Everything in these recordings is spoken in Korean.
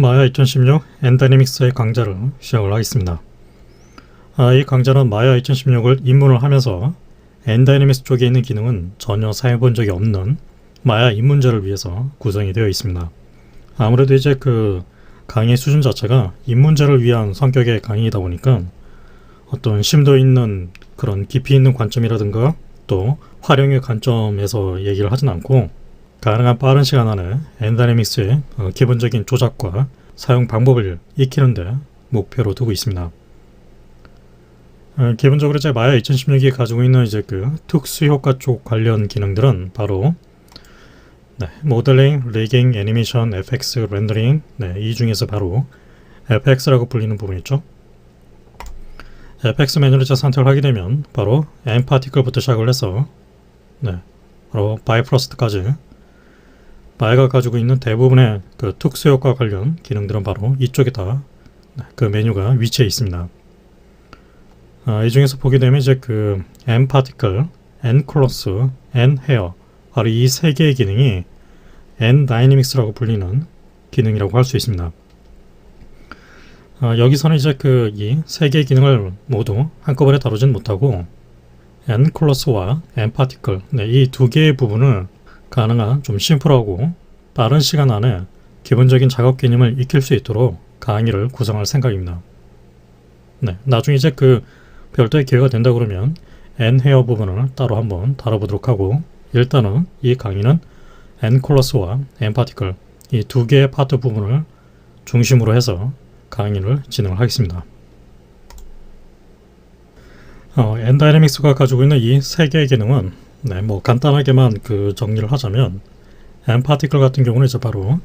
마야 2016 엔다이내믹스의 강좌를 시작을 하겠습니다. 이 강좌는 마야 2016을 입문을 하면서 엔다이내믹스 쪽에 있는 기능은 전혀 사용해본 적이 없는 마야 입문자를 위해서 구성이 되어 있습니다. 아무래도 이제 그 강의 수준 자체가 입문자를 위한 성격의 강의이다 보니까 어떤 심도 있는 그런 깊이 있는 관점이라든가 또 활용의 관점에서 얘기를 하진 않고 가능한 빠른 시간 안에 엔다이내믹스의 기본적인 조작과 사용 방법을 익히는 데 목표로 두고 있습니다. 기본적으로 이제 마야 2016이 가지고 있는 이제 그 특수 효과 쪽 관련 기능들은 바로 모델링, 리깅, 애니메이션, FX, 렌더링, 이 중에서 바로 FX라고 불리는 부분이 있죠. FX 메뉴를 선택을 하게 되면 바로 N파티클부터 시작을 해서 바로 바이프러스트까지 마야가 가지고 있는 대부분의 그 특수효과 관련 기능들은 바로 이쪽에 다 그 메뉴가 위치해 있습니다. 이 중에서 보게 되면 이제 그 N파티클, N클로스, N헤어 바로 이 세 개의 기능이 N다이내믹스라고 불리는 기능이라고 할 수 있습니다. 여기서는 이제 그 이 세 개의 기능을 모두 한꺼번에 다루진 못하고 N클로스와 N파티클 이 두 개의 부분을 가능한 좀 심플하고 빠른 시간 안에 기본적인 작업 개념을 익힐 수 있도록 강의를 구성할 생각입니다. 나중에 이제 그 별도의 기회가 된다 그러면 N헤어 부분을 따로 한번 다뤄보도록 하고 일단은 이 강의는 N클로스와 N파티클 이 두 개의 파트 부분을 중심으로 해서 강의를 진행을 하겠습니다. 엔다이내믹스가 가지고 있는 이 세 개의 기능은 뭐 간단하게만 그 정리를 하자면 N파티클 같은 경우는 이제 바로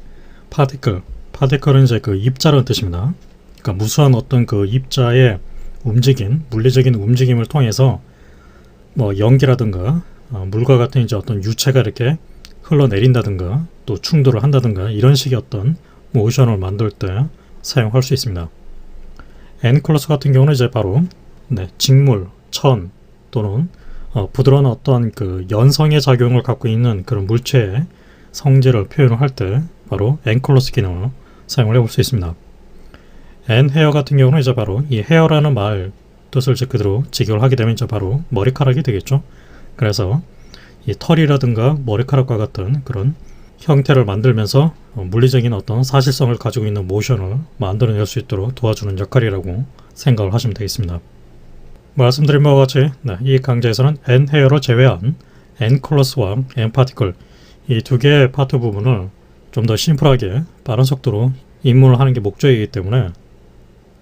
파티클은 이제 그 입자라는 뜻입니다. 그러니까 무수한 어떤 그 입자의 움직임, 물리적인 움직임을 통해서 뭐 연기라든가 물과 같은 이제 어떤 유체가 이렇게 흘러내린다든가 또 충돌을 한다든가 이런 식의 어떤 모션을 만들 때 사용할 수 있습니다. N클로스 같은 경우는 이제 바로 직물, 천 또는 부드러운 어떤 그 연성의 작용을 갖고 있는 그런 물체의 성질을 표현을 할 때 바로 N클로스 기능을 사용을 해볼 수 있습니다. N헤어 같은 경우는 이제 바로 이 헤어라는 말 뜻을 이제 그대로 직역을 하게 되면 이제 바로 머리카락이 되겠죠. 그래서 이 털이라든가 머리카락과 같은 그런 형태를 만들면서 물리적인 어떤 사실성을 가지고 있는 모션을 만들어낼 수 있도록 도와주는 역할이라고 생각을 하시면 되겠습니다. 말씀드린 바와 같이 이 강좌에서는 N헤어를 제외한 N클로스와 N파티클 이 두 개의 파트 부분을 좀 더 심플하게 빠른 속도로 입문을 하는 게 목적이기 때문에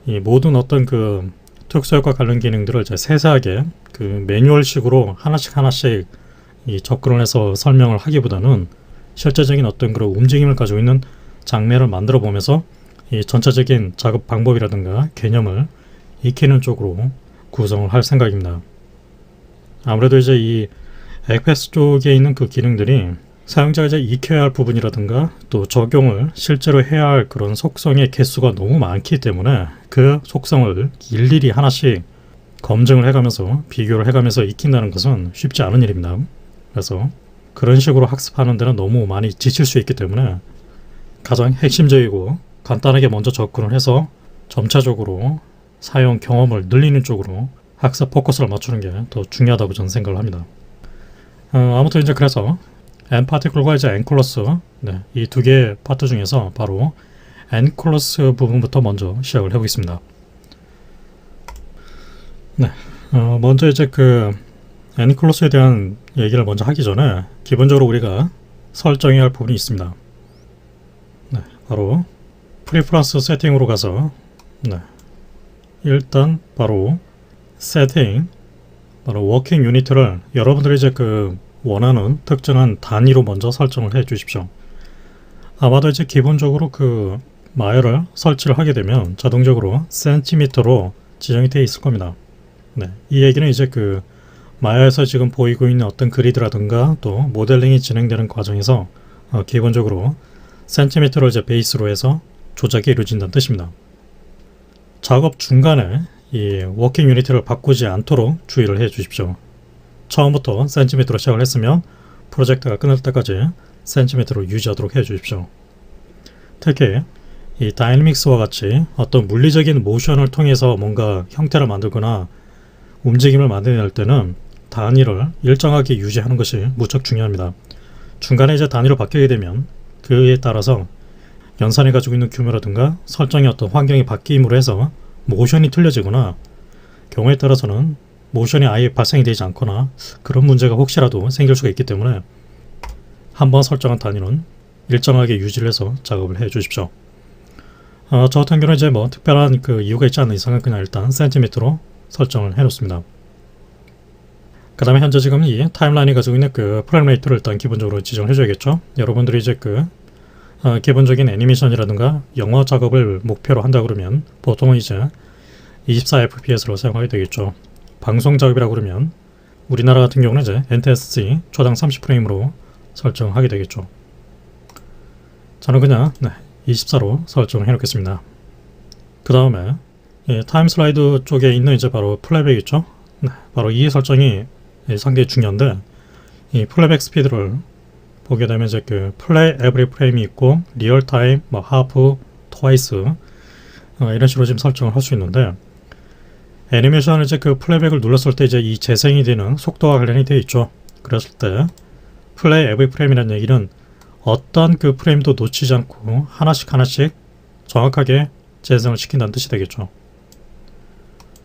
이 모든 어떤 그 특수효과 관련 기능들을 이제 세세하게 그 매뉴얼식으로 하나씩 이 접근을 해서 설명을 하기보다는 실제적인 어떤 그런 움직임을 가지고 있는 장면을 만들어 보면서 이 전체적인 작업 방법이라든가 개념을 익히는 쪽으로 구성을 할 생각입니다. 아무래도 이제 이 FX 쪽에 있는 그 기능들이 사용자가 이제 익혀야 할 부분이라든가 또 적용을 실제로 해야 할 그런 속성의 개수가 너무 많기 때문에 그 속성을 일일이 하나씩 검증을 해가면서 비교를 해가면서 익힌다는 것은 쉽지 않은 일입니다. 그래서 그런 식으로 학습하는 데는 너무 많이 지칠 수 있기 때문에 가장 핵심적이고 간단하게 먼저 접근을 해서 점차적으로 사용 경험을 늘리는 쪽으로 학습 포커스를 맞추는 게 더 중요하다고 저는 생각을 합니다. 아무튼 이제 그래서 N파티클과 이제 N클로스 이 두 개의 파트 중에서 바로 N클로스 부분부터 먼저 시작을 해보겠습니다. 먼저 이제 그 N클로스에 대한 얘기를 먼저 하기 전에 기본적으로 우리가 설정해야 할 부분이 있습니다. 바로 프리퍼런스 세팅으로 가서 일단 바로 세팅 바로 워킹 유니트를 여러분들이 이제 그 원하는 특정한 단위로 먼저 설정을 해 주십시오. 아마도 이제 기본적으로 그 마야를 설치를 하게 되면 자동적으로 센티미터로 지정이 되어 있을 겁니다. 이 얘기는 이제 그 마야에서 지금 보이고 있는 어떤 그리드라든가 또 모델링이 진행되는 과정에서 기본적으로 센티미터를 이제 베이스로 해서 조작이 이루어진다는 뜻입니다. 작업 중간에 이 워킹 유니트를 바꾸지 않도록 주의를 해 주십시오. 처음부터 센티미터로 시작을 했으면 프로젝트가 끝날 때까지 센티미터로 유지하도록 해 주십시오. 특히 이 다이내믹스와 같이 어떤 물리적인 모션을 통해서 뭔가 형태를 만들거나 움직임을 만들어낼 때는 단위를 일정하게 유지하는 것이 무척 중요합니다. 중간에 이제 단위로 바뀌게 되면 그에 따라서 연산이 가지고 있는 규모라든가 설정의 어떤 환경이 바뀜으로 해서 모션이 틀려지거나 경우에 따라서는 모션이 아예 발생이 되지 않거나 그런 문제가 혹시라도 생길 수가 있기 때문에 한번 설정한 단위는 일정하게 유지를 해서 작업을 해 주십시오. 저 같은 경우는 이제 뭐 특별한 그 이유가 있지 않는 이상은 그냥 일단 센티미터로 설정을 해 놓습니다. 그 다음에 현재 지금 이 타임라인이 가지고 있는 그 프레임 레이트를 일단 기본적으로 지정을 해줘야겠죠. 여러분들이 이제 그 기본적인 애니메이션이라든가 영화 작업을 목표로 한다 그러면 보통은 이제 24fps로 사용하게 되겠죠. 방송 작업이라고 그러면 우리나라 같은 경우는 이제 NTSC 초당 30프레임으로 설정하게 되겠죠. 저는 그냥 24로 설정을 해 놓겠습니다. 그 다음에 타임 슬라이드 쪽에 있는 이제 바로 플레이백 있죠. 바로 이 설정이 상당히 중요한데, 이 플레이백 스피드를 보게 되면 이제 그 플레이 에브리 프레임이 있고 리얼 타임, 뭐 하프, 트와이스 이런 식으로 지금 설정을 할 수 있는데, 애니메이션을 이제 그 플레이백을 눌렀을 때 이제 이 재생이 되는 속도와 관련이 되어 있죠. 그랬을 때 플레이 에브리 프레임이라는 얘기는 어떤 그 프레임도 놓치지 않고 하나씩 정확하게 재생을 시킨다는 뜻이 되겠죠.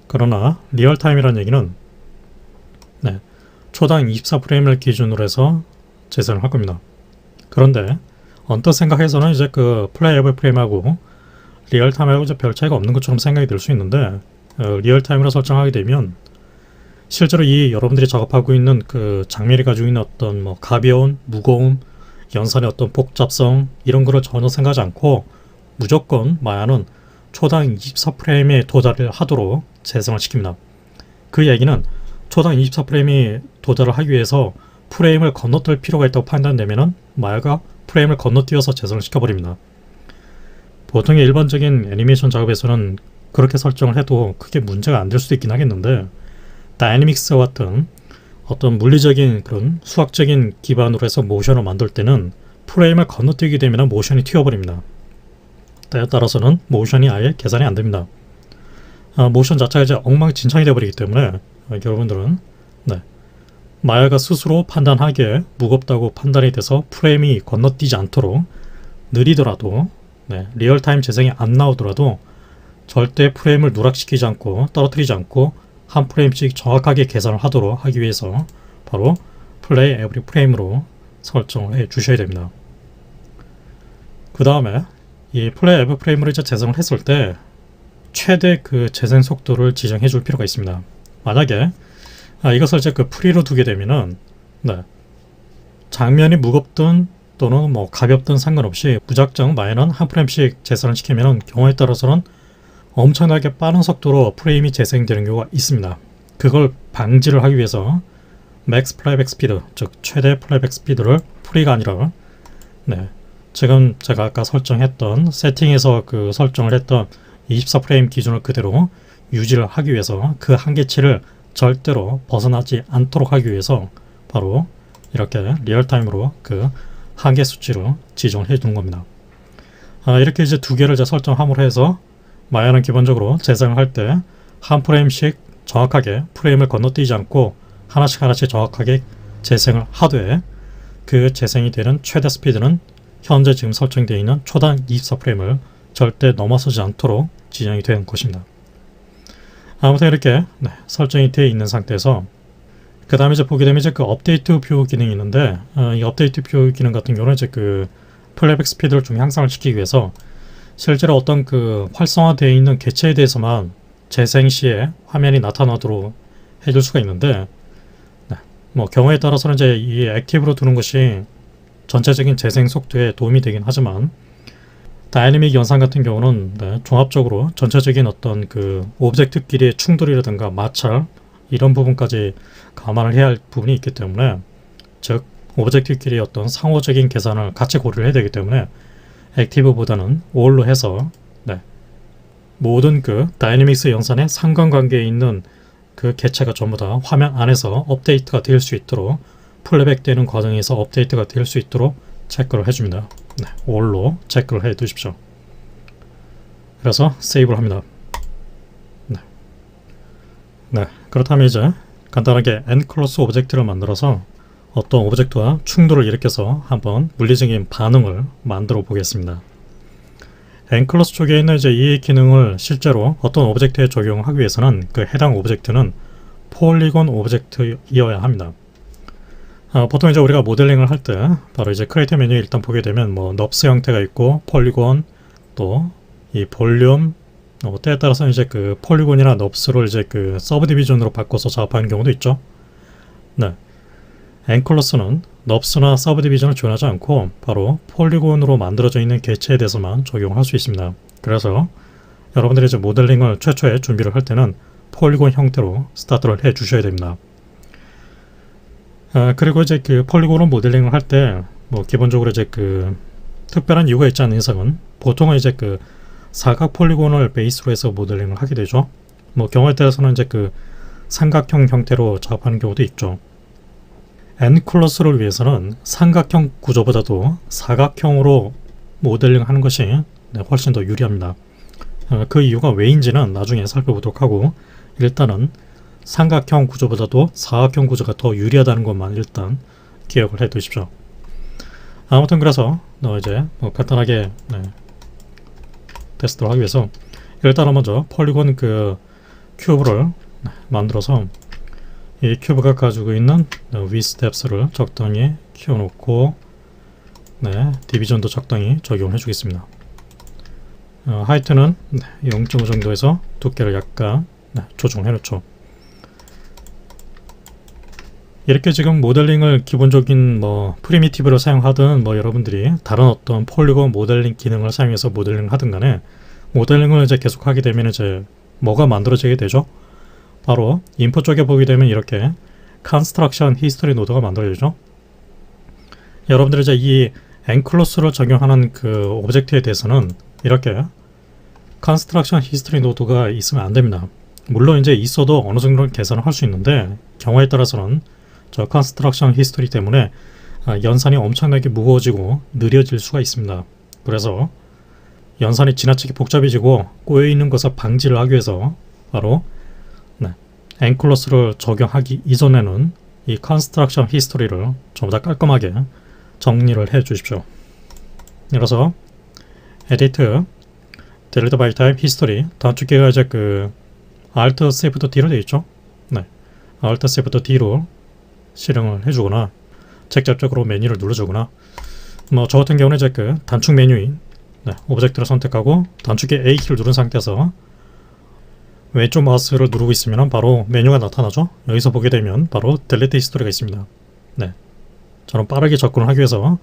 그러나 리얼타임이라는 얘기는 초당 24프레임을 기준으로 해서 재생을 할 겁니다. 그런데 언뜻 생각해서는 이제 그 플레이 에브리 프레임하고 리얼타임하고 이제 별 차이가 없는 것처럼 생각이 들 수 있는데, 리얼타임으로 설정하게 되면 실제로 이 여러분들이 작업하고 있는 그 장면이 가지고 있는 어떤 뭐 가벼움, 무거움, 연산의 어떤 복잡성 이런 거를 전혀 생각하지 않고 무조건 마야는 초당 24프레임에 도달을 하도록 재생을 시킵니다. 그 얘기는 초당 24프레임이 도달을 하기 위해서 프레임을 건너뛸 필요가 있다고 판단되면 마야가 프레임을 건너뛰어서 재생을 시켜버립니다. 보통의 일반적인 애니메이션 작업에서는 그렇게 설정을 해도 크게 문제가 안 될 수도 있긴 하겠는데, 다이내믹스와 같은 어떤 물리적인 그런 수학적인 기반으로 해서 모션을 만들 때는 프레임을 건너뛰게 되면 모션이 튀어버립니다. 때에 따라서는 모션이 아예 계산이 안 됩니다. 모션 자체가 이제 엉망진창이 되어버리기 때문에 여러분들은 마야가 스스로 판단하기에 무겁다고 판단이 돼서 프레임이 건너뛰지 않도록 느리더라도 리얼타임 재생이 안 나오더라도 절대 프레임을 누락시키지 않고 떨어뜨리지 않고 한 프레임씩 정확하게 계산을 하도록 하기 위해서 바로 플레이 에브리 프레임으로 설정을 해 주셔야 됩니다. 그 다음에 이 플레이 에브리 프레임으로 이제 재생을 했을 때 최대 그 재생 속도를 지정해 줄 필요가 있습니다. 만약에 이것을 이제 그 프리로 두게 되면은 장면이 무겁든 또는 뭐 가볍든 상관없이 무작정 마이너는 한 프레임씩 재생을 시키면은 경우에 따라서는 엄청나게 빠른 속도로 프레임이 재생되는 경우가 있습니다. 그걸 방지를 하기 위해서 맥스 플레이백 스피드, 즉 최대 플레이백 스피드를 프리가 아니라 지금 제가 아까 설정했던 세팅에서 그 설정을 했던 24프레임 기준을 그대로 유지를 하기 위해서 그 한계치를 절대로 벗어나지 않도록 하기 위해서 바로 이렇게 리얼타임으로 그 한계 수치를 지정을 해 두는 겁니다. 이렇게 이제 두 개를 이제 설정함으로 해서 마야는 기본적으로 재생을 할 때 한 프레임씩 정확하게 프레임을 건너뛰지 않고 하나씩 정확하게 재생을 하되, 그 재생이 되는 최대 스피드는 현재 지금 설정되어 있는 초당 24프레임을 절대 넘어서지 않도록 지정이 된 것입니다. 아무튼 이렇게 설정이 되어 있는 상태에서 그 다음에 이제 보게 되면 이제 그 업데이트 뷰 기능이 있는데, 이 업데이트 뷰 기능 같은 경우는 이제 그 플레이백 스피드를 좀 향상을 시키기 위해서 실제로 어떤 그 활성화되어 있는 개체에 대해서만 재생 시에 화면이 나타나도록 해줄 수가 있는데, 뭐 경우에 따라서는 이제 이 액티브로 두는 것이 전체적인 재생 속도에 도움이 되긴 하지만, 다이내믹 연산 같은 경우는 종합적으로 전체적인 어떤 그 오브젝트끼리의 충돌이라든가 마찰 이런 부분까지 감안을 해야 할 부분이 있기 때문에, 즉 오브젝트끼리의 어떤 상호적인 계산을 같이 고려를 해야 되기 때문에 액티브보다는 all로 해서 모든 그 다이내믹스 연산의 상관관계에 있는 그 개체가 전부 다 화면 안에서 업데이트가 될 수 있도록, 플레이백 되는 과정에서 업데이트가 될 수 있도록 체크를 해줍니다. all로 체크를 해 두십시오. 그래서 세이브를 합니다. 네. 네. 그렇다면 이제 간단하게 n클로스 오브젝트를 만들어서 어떤 오브젝트와 충돌을 일으켜서 한번 물리적인 반응을 만들어 보겠습니다. n클로스 쪽에 있는 이제 이 기능을 실제로 어떤 오브젝트에 적용하기 위해서는 그 해당 오브젝트는 폴리곤 오브젝트이어야 합니다. 보통 이제 우리가 모델링을 할 때 바로 이제 크리에이트 메뉴에 일단 보게 되면 뭐 넙스 형태가 있고 폴리곤 또 이 볼륨 때에 따라서 이제 그 폴리곤이나 넙스를 이제 그 서브 디비전으로 바꿔서 작업하는 경우도 있죠. 네. n클로스는 넙스나 서브 디비전을 지원하지 않고 바로 폴리곤으로 만들어져 있는 객체에 대해서만 적용할 수 있습니다. 그래서 여러분들이 이제 모델링을 최초에 준비를 할 때는 폴리곤 형태로 스타트를 해 주셔야 됩니다. 그리고 이제 그 폴리곤으로 모델링을 할 때 뭐 기본적으로 이제 그 특별한 이유가 있지 않은 이상은 보통은 이제 그 사각 폴리곤을 베이스로 해서 모델링을 하게 되죠. 뭐 경우에 따라서는 이제 그 삼각형 형태로 작업하는 경우도 있죠. n클로스를 위해서는 삼각형 구조보다도 사각형으로 모델링 하는 것이 훨씬 더 유리합니다. 그 이유가 왜인지는 나중에 살펴보도록 하고 일단은 삼각형 구조보다도 사각형 구조가 더 유리하다는 것만 일단 기억을 해 두십시오. 아무튼 그래서 이제 뭐 간단하게 테스트를 하기 위해서 일단은 먼저 폴리곤 그 큐브를 만들어서 이 큐브가 가지고 있는 위스 뎁스를 적당히 키워놓고 디비전도 적당히 적용해 주겠습니다. 하이트는 0.5 정도에서 두께를 약간 조정해 놓죠. 이렇게 지금 모델링을 기본적인 뭐 프리미티브로 사용하든 뭐 여러분들이 다른 어떤 폴리곤 모델링 기능을 사용해서 모델링을 하든 간에 모델링을 이제 계속 하게 되면 이제 뭐가 만들어지게 되죠? 바로 인풋 쪽에 보게 되면 이렇게 Construction History 노드가 만들어지죠. 여러분들이 이제 이 n클로스를 적용하는 그 오브젝트에 대해서는 이렇게 Construction History 노드가 있으면 안 됩니다. 물론 이제 있어도 어느 정도는 계산을 할 수 있는데 경우에 따라서는 저 Construction History 때문에 연산이 엄청나게 무거워지고 느려질 수가 있습니다. 그래서 연산이 지나치게 복잡해지고 꼬여있는 것을 방지를 하기 위해서 바로 n클로스를 적용하기 이전에는 이 Construction History를 전부 다 깔끔하게 정리를 해 주십시오. 그래서 Edit, Delete by Type, History 단축키가 이제 그 Alt Shift D로 되어 있죠. Alt Shift D로 실행을 해주거나 직접적으로 메뉴를 눌러주거나 뭐 저 같은 경우는 이제 그 단축 메뉴인 오브젝트를 선택하고 단축키 A키를 누른 상태에서 왼쪽 마우스를 누르고 있으면 바로 메뉴가 나타나죠. 여기서 보게 되면 바로 Delete History가 있습니다. 저는 빠르게 접근을 하기 위해서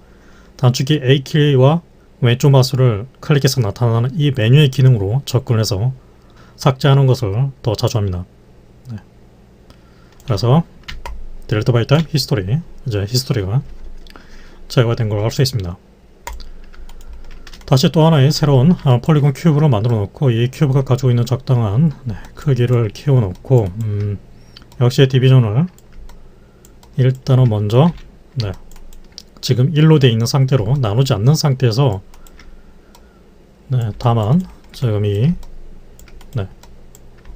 단축키 A키와 왼쪽 마우스를 클릭해서 나타나는 이 메뉴의 기능으로 접근해서 삭제하는 것을 더 자주 합니다. 그래서 Delete by Type History, 이제 히스토리가 제거된 걸 알 수 있습니다. 다시 또 하나의 새로운 폴리곤 큐브를 만들어 놓고 이 큐브가 가지고 있는 적당한 크기를 키워 놓고 역시 디비전을 일단은 먼저 지금 1로 되어 있는 상태로 나누지 않는 상태에서 다만 지금 이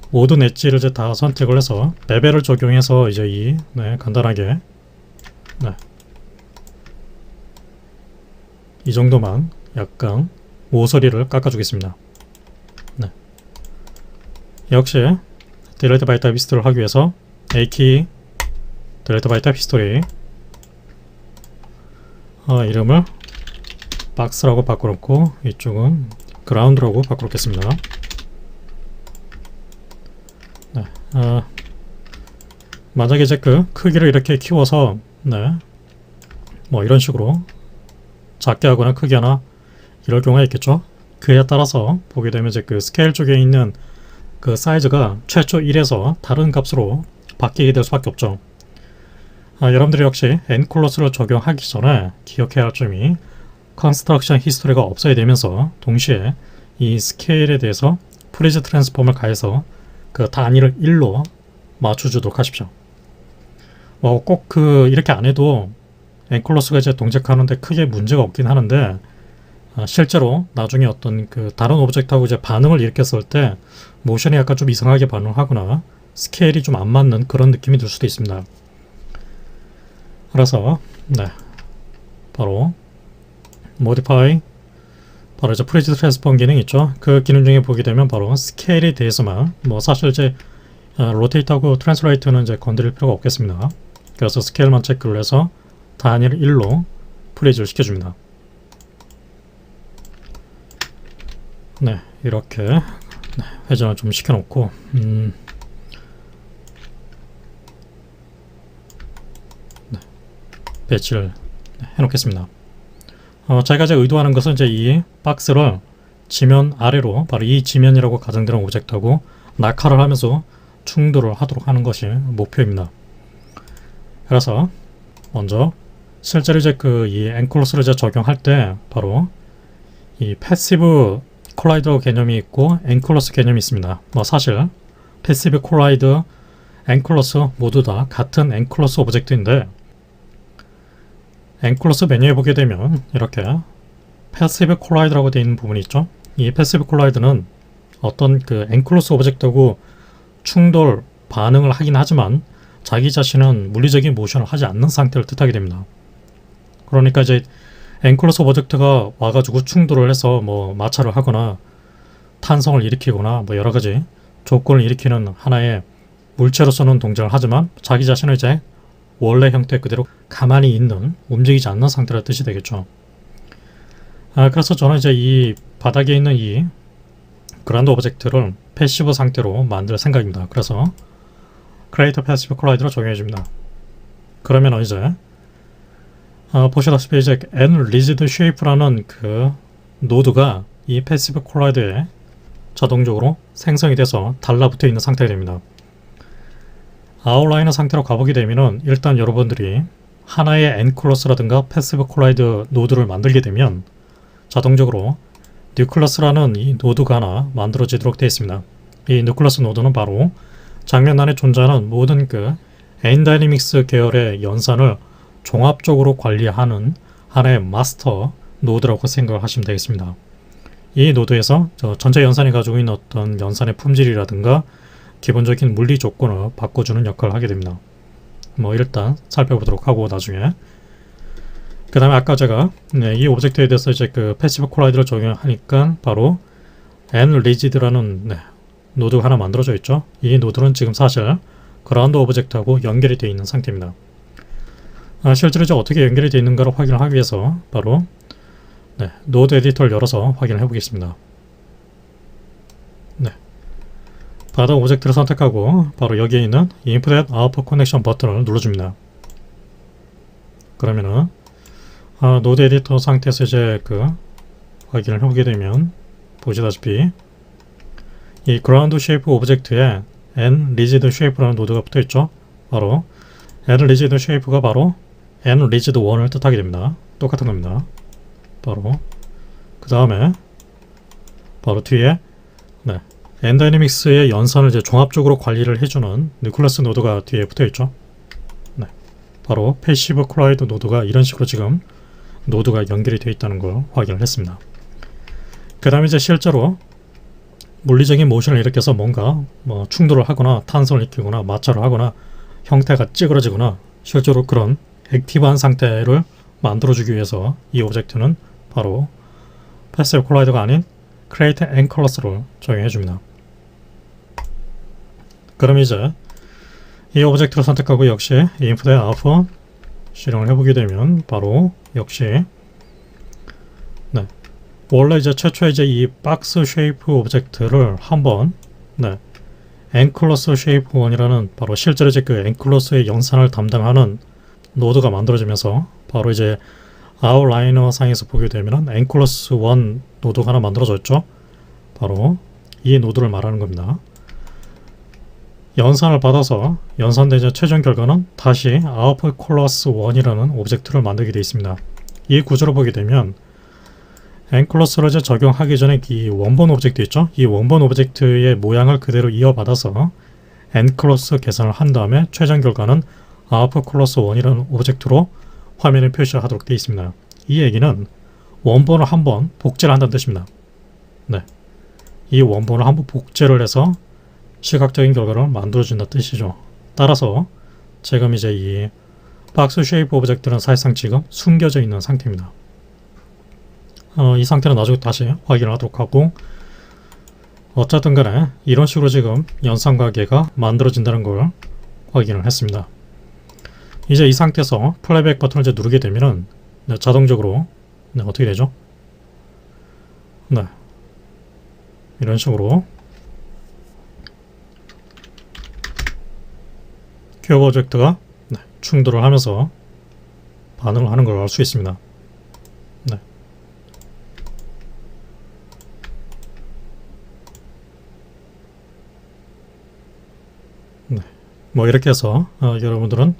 모든 엣지를 이제 다 선택을 해서 레벨을 적용해서 이제 이 간단하게 이 정도만 약간 모서리를 깎아주겠습니다. 역시 Delete by Type History를 하기 위해서 A키 Delete by Type History 이름을 박스라고 바꿔놓고 이쪽은 그라운드라고 바꿔놓겠습니다. 만약에 이제 그 크기를 이렇게 키워서 뭐 이런 식으로 작게 하거나 크게 하나 이럴 경우가 있겠죠. 그에 따라서 보게 되면 이제 그 스케일 쪽에 있는 그 사이즈가 최초 1에서 다른 값으로 바뀌게 될 수밖에 없죠. 여러분들이 역시 n클로스를 적용하기 전에 기억해야 할 점이 Construction History가 없어야 되면서 동시에 이 스케일에 대해서 프리즈 트랜스폼을 가해서 그 단위를 1로 맞춰주도록 하십시오. 꼭 그 이렇게 안 해도 n클로스가 이제 동작하는데 크게 문제가 없긴 하는데 실제로 나중에 어떤 그 다른 오브젝트하고 이제 반응을 일으켰을 때 모션이 약간 좀 이상하게 반응하거나 스케일이 좀 안 맞는 그런 느낌이 들 수도 있습니다. 그래서 바로 modify, 바로 이제 프리즈 트랜스폼 기능 있죠. 그 기능 중에 보게 되면 바로 스케일에 대해서만, 뭐 사실 이제 로테이트하고 트랜스레이트는 이제 건드릴 필요가 없겠습니다. 그래서 스케일만 체크를 해서 단위를 1로 프리즈를 시켜줍니다. 이렇게 회전을 좀 시켜놓고 배치를 해놓겠습니다. 제가 이제 의도하는 것은 이제 이 박스를 지면 아래로, 바로 이 지면이라고 가정되는 오브젝트하고 낙하를 하면서 충돌을 하도록 하는 것이 목표입니다. 그래서 먼저 실제로 이제 이 엔클로스를 이제 적용할 때 바로 이 패시브 콜라이더 개념이 있고 엔클로스 개념이 있습니다. 뭐 사실 패시브 콜라이더, 엔클로스 모두 다 같은 엔클로스 오브젝트인데, 엔클로스 메뉴에 보게 되면 이렇게 패시브 콜라이드라고 되어 있는 부분이 있죠. 이 패시브 콜라이드는 어떤 그 엔클로스 오브젝트하고 충돌 반응을 하긴 하지만 자기 자신은 물리적인 모션을 하지 않는 상태를 뜻하게 됩니다. 그러니까 이제 엔클로스 오브젝트가 와가지고 충돌을 해서 뭐 마찰을 하거나 탄성을 일으키거나 뭐 여러 가지 조건을 일으키는 하나의 물체로서는 동작을 하지만 자기 자신은 이제 원래 형태 그대로 가만히 있는, 움직이지 않는 상태라 뜻이 되겠죠. 그래서 저는 이제 이 바닥에 있는 이 그라운드 오브젝트를 패시브 상태로 만들 생각입니다. 그래서 Create Passive Collider로 적용해 줍니다. 그러면 이제 보시다시피 이제 N-Rigid Shape라는 그 노드가 이 패시브 콜라이드에 자동적으로 생성이 돼서 달라붙어 있는 상태가 됩니다. 아웃라이너 상태로 가보게 되면은 일단 여러분들이 하나의 엔클로스라든가 패시브 콜라이드 노드를 만들게 되면 자동적으로 뉴클러스라는 이 노드가 하나 만들어지도록 되어 있습니다. 이 뉴클러스 노드는 바로 장면 안에 존재하는 모든 그 엔다이내믹스 계열의 연산을 종합적으로 관리하는 하나의 마스터 노드라고 생각을 하시면 되겠습니다. 이 노드에서 전체 연산이 가지고 있는 어떤 연산의 품질이라든가 기본적인 물리 조건을 바꿔주는 역할을 하게 됩니다. 뭐 일단 살펴보도록 하고 나중에 그 다음에 아까 제가 이 오브젝트에 대해서 이제 그 패시브 콜라이드를 적용하니까 바로 N-Rigid라는 노드가 하나 만들어져 있죠. 이 노드는 지금 사실 그라운드 오브젝트하고 연결이 되어 있는 상태입니다. 실제로 이제 어떻게 연결이 되어 있는가를 확인을 하기 위해서 바로 노드 에디터를 열어서 확인을 해보겠습니다. 바닥 오브젝트를 선택하고 바로 여기에 있는 Input and Output Connection 버튼을 눌러줍니다. 그러면은 노드 에디터 상태에서 이제 그 확인을 해보게 되면 보시다시피 이 그라운드 쉐이프 오브젝트에 N-Rigid Shape라는 노드가 붙어있죠. 바로 N-Rigid Shape가 바로 N-Rigid 1을 뜻하게 됩니다. 똑같은 겁니다. 바로 그 다음에 바로 뒤에 엔다이내믹스의 연산을 이제 종합적으로 관리를 해주는 뉴클러스 노드가 뒤에 붙어있죠. 바로 패시브 콜라이드 노드가 이런 식으로 지금 노드가 연결이 되어 있다는 걸 확인을 했습니다. 그 다음에 이제 실제로 물리적인 모션을 일으켜서 뭔가 뭐 충돌을 하거나 탄성을 일으키거나 마찰을 하거나 형태가 찌그러지거나 실제로 그런 액티브한 상태를 만들어주기 위해서 이 오브젝트는 바로 패시브 콜라이더가 아닌 Create Enclosure 적용해 줍니다. 그럼 이제 이 오브젝트를 선택하고 역시 Input and Output 실행을 해보게 되면 바로 역시 원래 이제 최초에 이제 이 박스 쉐이프 오브젝트를 한번 엔클로스 쉐이프 1이라는 바로 실제로 이제 그 엔클로스의 연산을 담당하는 노드가 만들어지면서 바로 이제 아웃라이너 상에서 보게 되면 엔클로스 1 노드가 하나 만들어졌죠. 바로 이 노드를 말하는 겁니다. 연산을 받아서 연산된 이제 최종 결과는 다시 아웃풋 콜러스 1이라는 오브젝트를 만들게 되어 있습니다. 이 구조를 보게 되면 엔클로스를 이제 적용하기 전에 이 원본 오브젝트 있죠. 이 원본 오브젝트의 모양을 그대로 이어받아서 엔클로스 계산을 한 다음에 최종 결과는 아웃풋 콜러스 1이라는 오브젝트로 화면에 표시하도록 되어 있습니다. 이 얘기는 원본을 한번 복제를 한다는 뜻입니다. 네, 이 원본을 한번 복제를 해서 시각적인 결과를 만들어준다는 뜻이죠. 따라서 지금 이제 이 박스 쉐이프 오브젝트는 사실상 지금 숨겨져 있는 상태입니다. 이 상태는 나중에 다시 확인을 하도록 하고, 어쨌든 간에 이런 식으로 지금 연상과계가 만들어진다는 걸 확인을 했습니다. 이제 이 상태에서 플레이백 버튼을 이제 누르게 되면은 자동적으로 어떻게 되죠? 네, 이런 식으로 큐브 오브젝트가 충돌을 하면서 반응을 하는 걸 알 수 있습니다. 네. 네. 뭐 이렇게 해서 여러분들은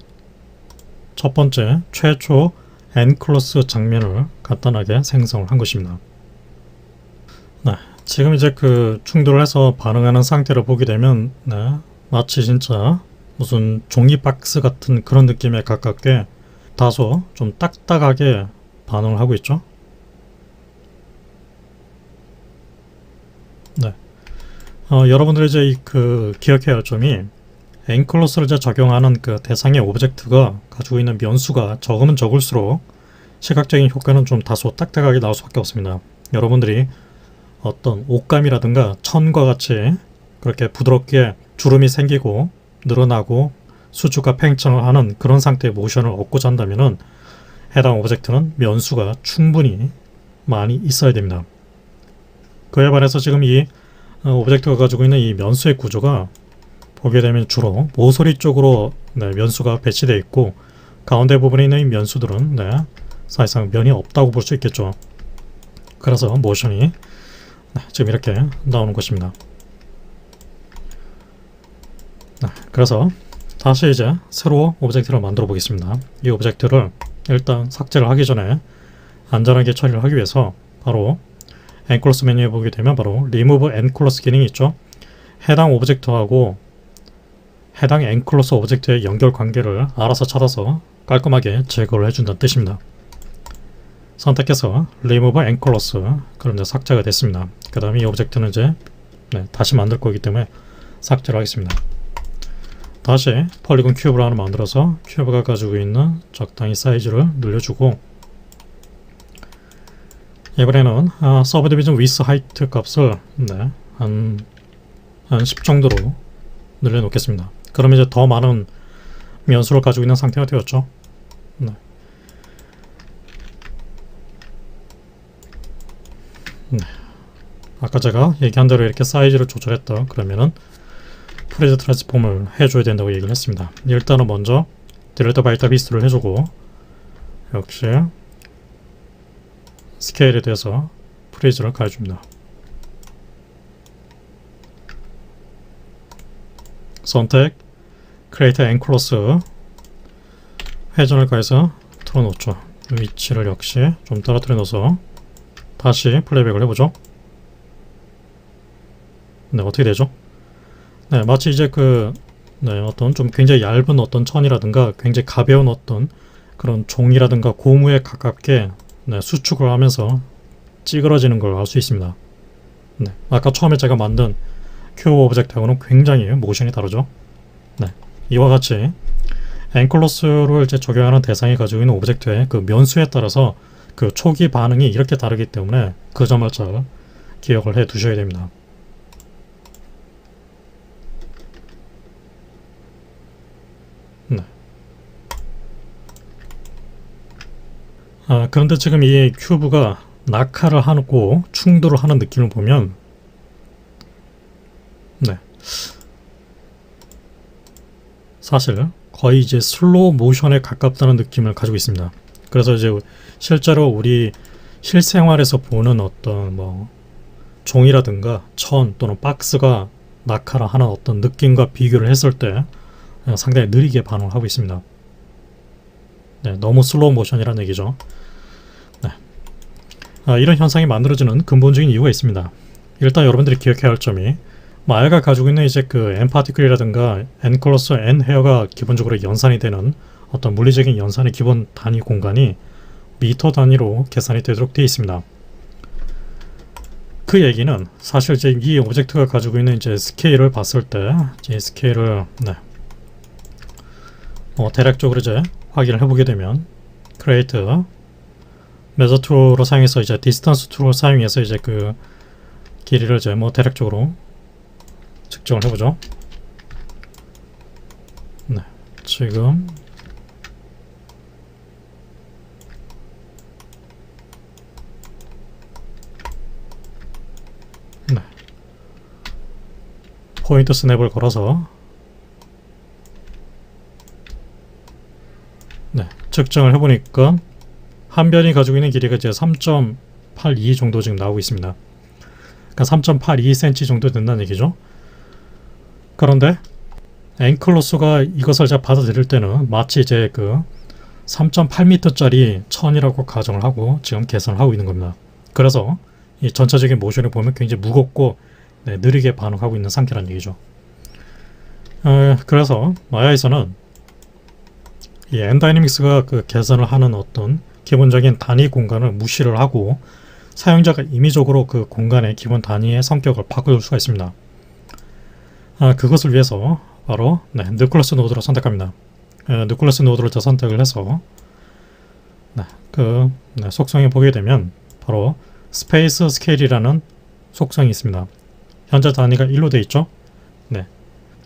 첫 번째 최초 엔클로스 장면을 간단하게 생성을 한 것입니다. 네. 지금 이제 그 충돌을 해서 반응하는 상태를 보게 되면 마치 진짜 무슨 종이 박스 같은 그런 느낌에 가깝게 다소 좀 딱딱하게 반응을 하고 있죠. 네. 여러분들이 이제 그 기억해야 할 점이, 엔클로스를 이제 적용하는 그 대상의 오브젝트가 가지고 있는 면수가 적으면 적을수록 시각적인 효과는 좀 다소 딱딱하게 나올 수밖에 없습니다. 여러분들이 어떤 옷감이라든가 천과 같이 그렇게 부드럽게 주름이 생기고 늘어나고 수축과 팽창을 하는 그런 상태의 모션을 얻고자 한다면은 해당 오브젝트는 면수가 충분히 많이 있어야 됩니다. 그에 반해서 지금 이 오브젝트가 가지고 있는 이 면수의 구조가 보게 되면 주로 모서리 쪽으로 면수가 배치되어 있고, 가운데 부분에 있는 이 면수들은 사실상 면이 없다고 볼 수 있겠죠. 그래서 모션이 지금 이렇게 나오는 것입니다. 그래서 다시 이제 새로 오브젝트를 만들어 보겠습니다. 이 오브젝트를 일단 삭제를 하기 전에 안전하게 처리를 하기 위해서 바로 엔클로스 메뉴에 보게 되면 바로 리무브 엔클로스 기능이 있죠. 해당 오브젝트하고 해당 엔클로스 오브젝트의 연결 관계를 알아서 찾아서 깔끔하게 제거를 해준다는 뜻입니다. 선택해서 리무브 엔클로스, 그럼 이제 삭제가 됐습니다. 그 다음에 이 오브젝트는 이제 다시 만들 거기 때문에 삭제를 하겠습니다. 다시 폴리곤 큐브를 하나 만들어서 큐브가 가지고 있는 적당히 사이즈를 늘려주고, 이번에는 서브디비전 위스 하이트 값을 한 10 정도로 늘려놓겠습니다. 그러면 이제 더 많은 면수를 가지고 있는 상태가 되었죠. 아까 제가 얘기한 대로 이렇게 사이즈를 조절했다 그러면은 프리즈 트랜스폼을 해줘야 된다고 얘기를 했습니다. 일단은 먼저 딜레터 바이터 비스트를 해주고, 역시 스케일에 대해서 프리즈를 가해줍니다. 선택 크리에이트 엔클로스, 회전을 가해서 틀어놓죠. 위치를 역시 좀 떨어뜨려 놓아서 다시 플레이백을 해보죠. 어떻게 되죠? 마치 이제 어떤 좀 굉장히 얇은 어떤 천이라든가 굉장히 가벼운 어떤 그런 종이라든가 고무에 가깝게 수축을 하면서 찌그러지는 걸 알 수 있습니다. 아까 처음에 제가 만든 큐브 오브젝트하고는 굉장히 모션이 다르죠. 이와 같이 엔클로스를 이제 적용하는 대상이 가지고 있는 오브젝트의 그 면수에 따라서 그 초기 반응이 이렇게 다르기 때문에 그 점을 잘 기억을 해 두셔야 됩니다. 그런데 지금 이 큐브가 낙하를 하고 충돌을 하는 느낌을 보면 사실 거의 이제 슬로우 모션에 가깝다는 느낌을 가지고 있습니다. 그래서 이제 실제로 우리 실생활에서 보는 어떤 종이라든가 천 또는 박스가 낙하를 하는 어떤 느낌과 비교를 했을 때 상당히 느리게 반응을 하고 있습니다. 너무 슬로우 모션이라는 얘기죠. 이런 현상이 만들어지는 근본적인 이유가 있습니다. 일단 여러분들이 기억해야 할 점이, 마야가 가지고 있는 이제 그 N 파티클이라든가 N 클로스 N 헤어가 기본적으로 연산이 되는 어떤 물리적인 연산의 기본 단위 공간이 미터 단위로 계산이 되도록 되어 있습니다. 그 얘기는 사실 이제 이 오브젝트가 가지고 있는 이제 스케일을 봤을 때 이 스케일을 대략적으로 이제 확인을 해보게 되면 create measure tool로 사용해서 이제 distance tool을 사용해서 이제 그 길이를 이제 대략적으로 측정을 해보죠. 지금 포인트 스냅을 걸어서 측정을 해보니까 한 변이 가지고 있는 길이가 이제 3.82 정도 지금 나오고 있습니다. 그러니까 3.82cm 정도 된다는 얘기죠. 그런데 앵클로스가 이것을 제가 받아들일 때는 마치 이제 그 3.8m짜리 천이라고 가정을 하고 지금 계산을 하고 있는 겁니다. 그래서 이 전체적인 모션을 보면 굉장히 무겁고 느리게 반응하고 있는 상태라는 얘기죠. 그래서 마야에서는 이 엔다이내믹스가 그 계산을 하는 어떤 기본적인 단위 공간을 무시를 하고 사용자가 임의적으로 그 공간의 기본 단위의 성격을 바꿔줄 수가 있습니다. 그것을 위해서 바로 누클러스 노드를 선택합니다. 누클러스 노드를 선택을 해서 속성에 보게 되면 바로 스페이스 스케일이라는 속성이 있습니다. 현재 단위가 1로 되어 있죠.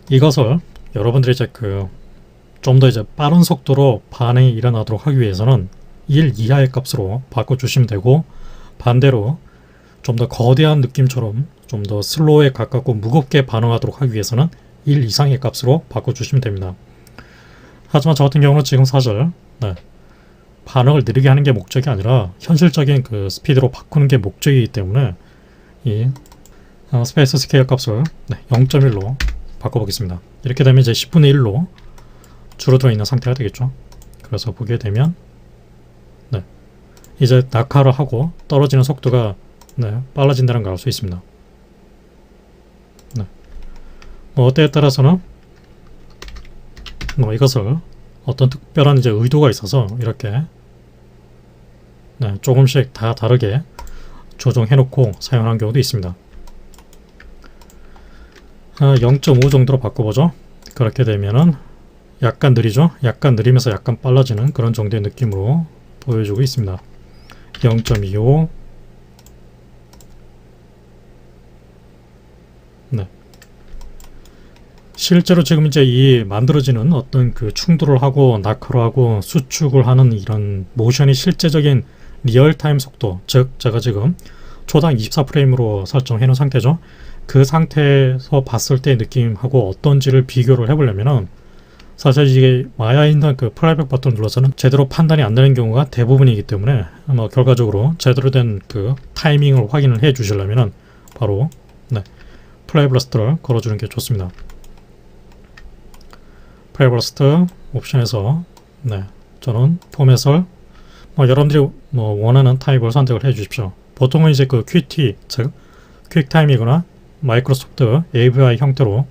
이것을 여러분들이 이제 좀 더 이제 빠른 속도로 반응이 일어나도록 하기 위해서는 1 이하의 값으로 바꿔주시면 되고, 반대로 좀 더 거대한 느낌처럼 좀 더 슬로우에 가깝고 무겁게 반응하도록 하기 위해서는 1 이상의 값으로 바꿔주시면 됩니다. 하지만 저 같은 경우는 지금 사실 반응을 느리게 하는 게 목적이 아니라 현실적인 그 스피드로 바꾸는 게 목적이기 때문에 이 스페이스 스케일 값을 0.1로 바꿔보겠습니다. 이렇게 되면 이제 10분의 1로 줄어들어 있는 상태가 되겠죠. 그래서 보게 되면 이제 낙하를 하고 떨어지는 속도가 빨라진다는 걸 알 수 있습니다. 때에 따라서는 이것을 어떤 특별한 이제 의도가 있어서 이렇게 조금씩 다 다르게 조정해 놓고 사용하는 경우도 있습니다. 0.5 정도로 바꿔보죠. 그렇게 되면은 약간 느리죠? 약간 느리면서 약간 빨라지는 그런 정도의 느낌으로 보여주고 있습니다. 0.25 실제로 지금 이제 이 만들어지는 어떤 그 충돌을 하고 낙하를 하고 수축을 하는 이런 모션이 실제적인 리얼타임 속도, 즉 제가 지금 초당 24프레임으로 설정해 놓은 상태죠. 그 상태에서 봤을 때 느낌하고 어떤지를 비교를 해보려면은 사실 이게 마야에 있는 그 플레이백 버튼을 눌러서는 제대로 판단이 안 되는 경우가 대부분이기 때문에 결과적으로 제대로 된 그 타이밍을 확인을 해 주시려면은 바로 플레이 블러스트를 걸어주는 게 좋습니다. 플레이 블러스트 옵션에서 저는 포맷을 여러분들이 원하는 타입을 선택을 해 주십시오. 보통은 이제 그 QT, 즉 퀵타임이거나 마이크로소프트 AVI 형태로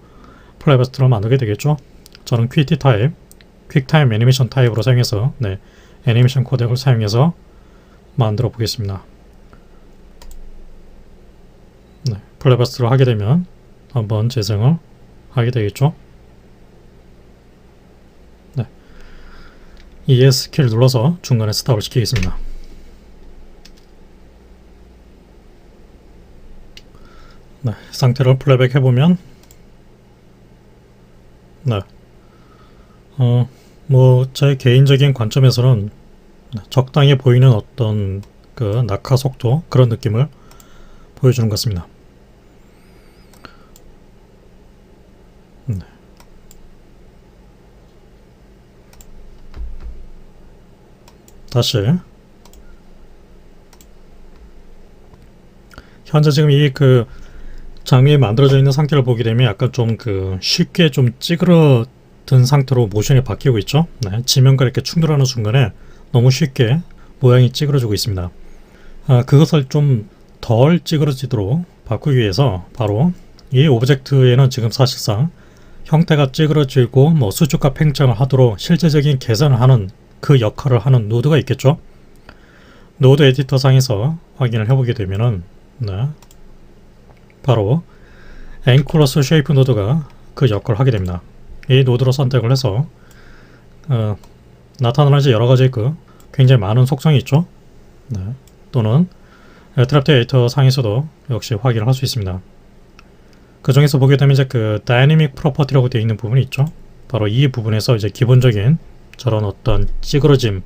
플레이 블러스트를 만들게 되겠죠. 저는 QT 타입, 퀵타임 애니메이션 타입으로 사용해서 애니메이션 코덱을 사용해서 만들어 보겠습니다. 플레이버스트를 하게 되면 한번 재생을 하게 되겠죠. ES 키를 눌러서 중간에 스탑을 시키겠습니다. 상태를 플레이백 해보면 제 개인적인 관점에서는 적당해 보이는 어떤 그 낙하 속도, 그런 느낌을 보여주는 것 같습니다. 다시 현재 지금 이 그 장면이 만들어져 있는 상태를 보게 되면 약간 좀 쉽게 좀 찌그러든 상태로 모션이 바뀌고 있죠. 지면과 이렇게 충돌하는 순간에 너무 쉽게 모양이 찌그러지고 있습니다. 그것을 좀 덜 찌그러지도록 바꾸기 위해서 바로 이 오브젝트에는 지금 사실상 형태가 찌그러지고 수축과 팽창을 하도록 실제적인 계산을 하는 그 역할을 하는 노드가 있겠죠. 노드 에디터 상에서 확인을 해보게 되면은 네, 바로 앵콜러스 쉐이프 노드가 그 역할을 하게 됩니다. 이 노드로 선택을 해서 나타나는 이제 여러 가지 그 굉장히 많은 속성이 있죠. 네, 또는 트랩 에디터 상에서도 역시 확인을 할 수 있습니다. 그 중에서 보게 되면 이제 그 다이내믹 프로퍼티라고 되어 있는 부분이 있죠. 바로 이 부분에서 이제 기본적인 저런 어떤 찌그러짐,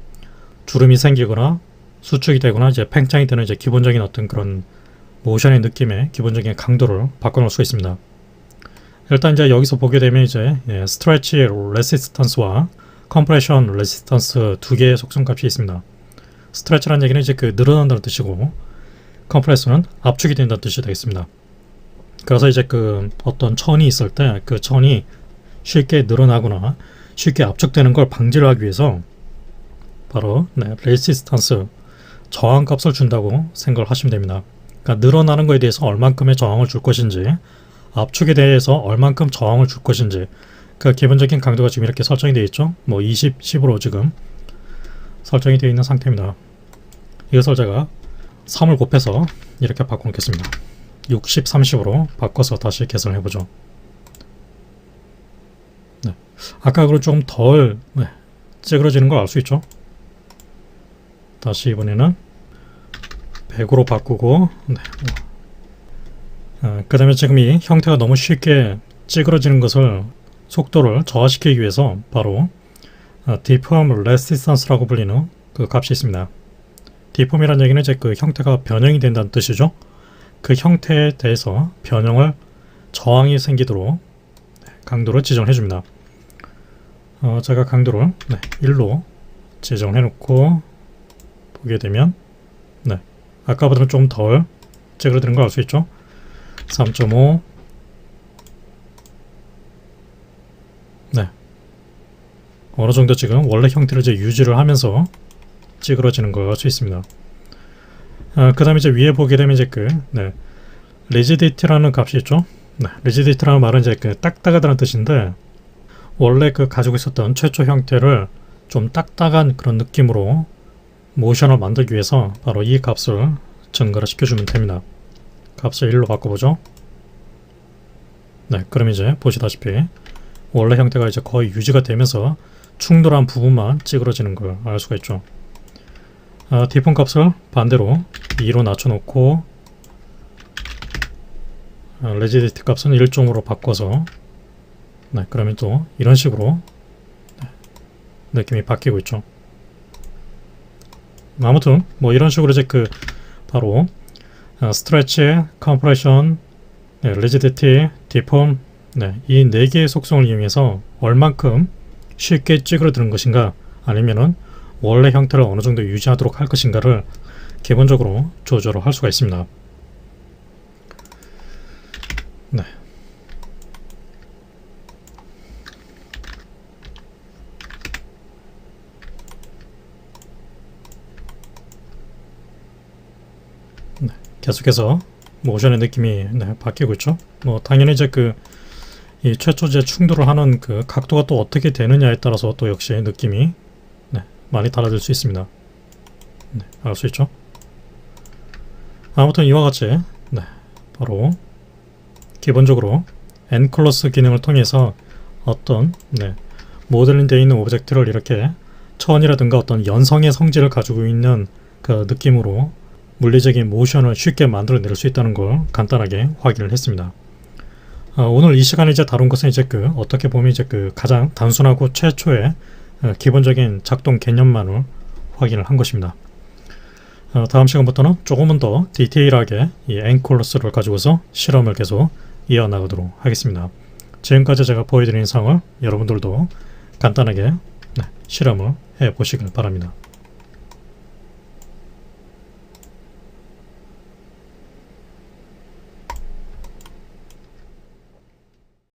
주름이 생기거나 수축이 되거나 이제 팽창이 되는 이제 기본적인 어떤 그런 모션의 느낌의 기본적인 강도를 바꿔놓을 수 있습니다. 일단 이제 여기서 보게 되면 이제 스트레치 레시스턴스와 컴프레션 레시스턴스 두 개의 속성값이 있습니다. 스트레치라는 얘기는 이제 그 늘어난다는 뜻이고, 컴프레스는 압축이 된다는 뜻이 되겠습니다. 그래서 이제 그 어떤 천이 있을 때 그 천이 쉽게 늘어나거나 쉽게 압축되는 걸 방지를 하기 위해서 바로 레시스턴스 저항값을 준다고 생각을 하시면 됩니다. 그러니까 늘어나는 거에 대해서 얼만큼의 저항을 줄 것인지, 압축에 대해서 얼만큼 저항을 줄 것인지, 그 기본적인 강도가 지금 이렇게 설정이 되어 있죠. 뭐 20, 10으로 지금 설정이 되어 있는 상태입니다. 이것을 제가 3을 곱해서 이렇게 바꿔놓겠습니다. 60, 30으로 바꿔서 다시 계산을 해보죠. 네. 아까 그걸 좀 덜 찌그러지는 걸 알 수 있죠. 다시 이번에는 100으로 바꾸고, 그 다음에 지금 이 형태가 너무 쉽게 찌그러지는 것을 속도를 저하시키기 위해서 바로 deform resistance라고 불리는 그 값이 있습니다. deform이라는 얘기는 이제 그 형태가 변형이 된다는 뜻이죠. 그 형태에 대해서 변형을 저항이 생기도록 강도를 지정해 줍니다. 제가 강도를 1로 지정해 놓고 보게 되면 아까보다는 좀 덜 찌그러드는 걸 알 수 있죠. 3.5 어느 정도 지금 원래 형태를 이제 유지를 하면서 찌그러지는 걸 알 수 있습니다. 그 다음에 이제 위에 보게 되면 이제 그 rigidity라는 값이 있죠. rigidity라는 말은 이제 그 딱딱하다는 뜻인데, 원래 그 가지고 있었던 최초 형태를 좀 딱딱한 그런 느낌으로 모션을 만들기 위해서 바로 이 값을 증가를 시켜주면 됩니다. 값을 1로 바꿔보죠. 그럼 이제 보시다시피 원래 형태가 이제 거의 유지가 되면서 충돌한 부분만 찌그러지는 걸 알 수가 있죠. 디폼 값을 반대로 2로 낮춰놓고 레지디티 값은 1.5로 바꿔서 그러면 또 이런 식으로 느낌이 바뀌고 있죠. 아무튼 뭐 이런 식으로 이제 그 바로 스트레치, 컴프레션, 리지디티, 디폼 이 4개의 속성을 이용해서 얼만큼 쉽게 찌그러드는 것인가, 아니면은 원래 형태를 어느 정도 유지하도록 할 것인가를 기본적으로 조절을 할 수가 있습니다. 계속해서 모션의 느낌이 바뀌고 있죠. 뭐 당연히 이제 그 이 최초제 충돌을 하는 그 각도가 또 어떻게 되느냐에 따라서 또 역시 느낌이 많이 달라질 수 있습니다. 알 수 있죠. 아무튼 이와 같이 바로 기본적으로 엔클러스 기능을 통해서 어떤 모델링 되어 있는 오브젝트를 이렇게 천이라든가 어떤 연성의 성질을 가지고 있는 그 느낌으로 물리적인 모션을 쉽게 만들어낼 수 있다는 걸 간단하게 확인을 했습니다. 오늘 이 시간에 이제 다룬 것은 이제 그 어떻게 보면 이제 그 가장 단순하고 최초의 기본적인 작동 개념만을 확인을 한 것입니다. 다음 시간부터는 조금은 더 디테일하게 이 앵콜러스를 가지고서 실험을 계속 이어나가도록 하겠습니다. 지금까지 제가 보여드린 사항을 여러분들도 간단하게 실험을 해보시길 바랍니다.